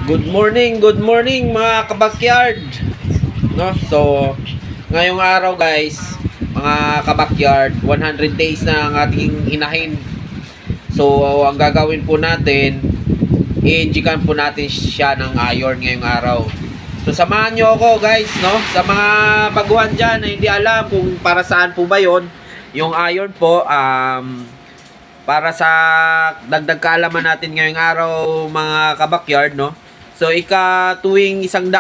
Good morning mga kabakyard. No? So, ngayong araw guys, mga kabakyard, 100 days na ang ating inahin. So, ang gagawin po natin, i-injikan po natin siya ng iron ngayong araw. So, samahan nyo ako guys, no? Sa mga baguhan dyan na hindi alam kung para saan po ba yon, yung iron po, para sa dagdag kaalaman natin ngayong araw mga kabakyard, no? So, tuwing 100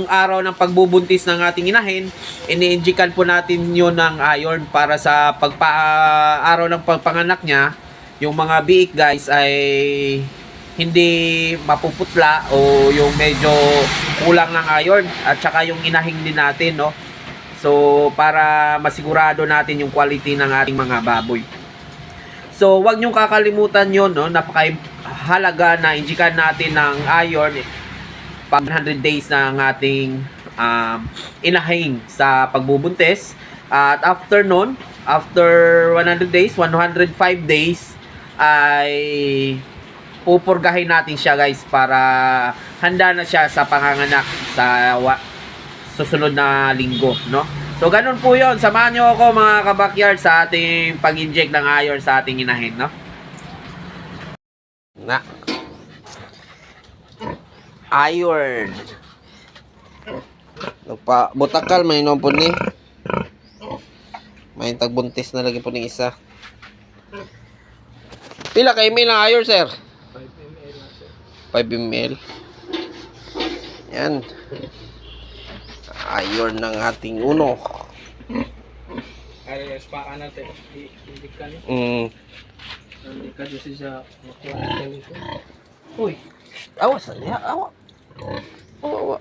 araw ng pagbubuntis ng ating inahin, ini-injikan po natin yun ng iron para sa araw ng pagpanganak niya, yung mga biik guys ay hindi mapuputla o yung medyo kulang ng iron at saka yung inahin din natin, no? So, para masigurado natin yung quality ng ating mga baboy. So, wag niyong kakalimutan yun, no? Napakahalaga na injikan natin ng iron pag 100 days na ang ating inahin sa pagbubuntis. At after nun, after 100 days, 105 days, ay pupurgahin natin siya guys para handa na siya sa panganganak sa susunod na linggo, no? So, ganun po yun. Samahan nyo ako mga kabakyard sa ating pag-inject ng iron sa ating inahin, no? Na. Iron. Butakal, may inom po ni. May tagbuntis na lagi po ni isa. Pila ka ml ng iron, sir? 5 ml na, sir. 5 ml. Yan. Iron ng ating uno. Ay, spaan natin. Hindi ka ni. Hindi ka doon siya. Uy. Awas na niya. Awa. Awa.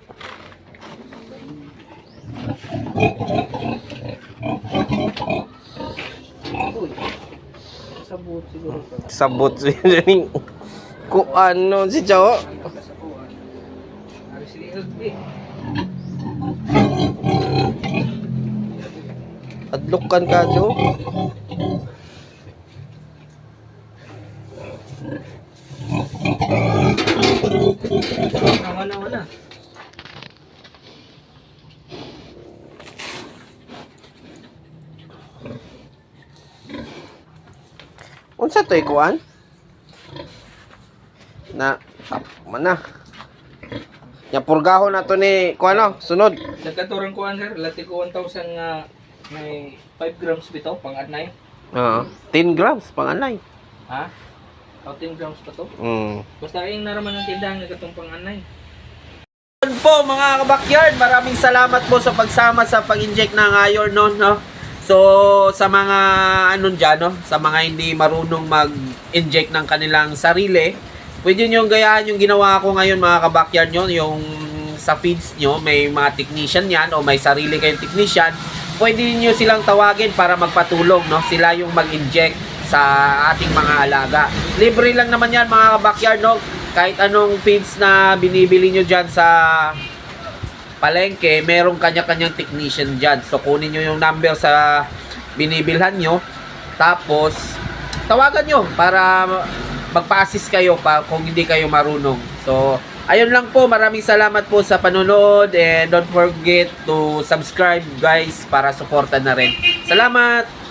Uy. Sabot siguro ka. Sabot siya. Kung ano si Chao. Hari sini LB. Adlukan ka, Jo. Wala. Unsa to'y kuan? Na, mana? Nya purgahon na to ni kuan no, sunod. Sa katurang kuan sir, lati ko 1,000 nga may 5 grams bitaw pang adnay. 10 grams panganay. Ha? O 10 grams pa to? Basta yung naraman ng tindahan nga katong pang anay. Yun po mga kabakyard, maraming salamat po sa pagsama sa pag-inject ng iron, no? So, sa mga dyan, no? Sa mga hindi marunong mag-inject ng kanilang sarili, pwede nyo gayahan yung ginawa ko ngayon mga kabakyard nyo, yung sa feeds nyo, may mga technician yan o may sarili kayong technician, pwede nyo silang tawagin para magpatulong, no? Sila yung mag-inject sa ating mga alaga. Libre lang naman yan mga kabakyard, no? Kahit anong feeds na binibili nyo dyan sa palengke, merong kanya-kanyang technician dyan. So, kunin nyo yung number sa binibilhan nyo. Tapos, tawagan nyo para magpa-assist kayo kung hindi kayo marunong. So, ayun lang po. Maraming salamat po sa panonood. And don't forget to subscribe guys para supportan na rin. Salamat!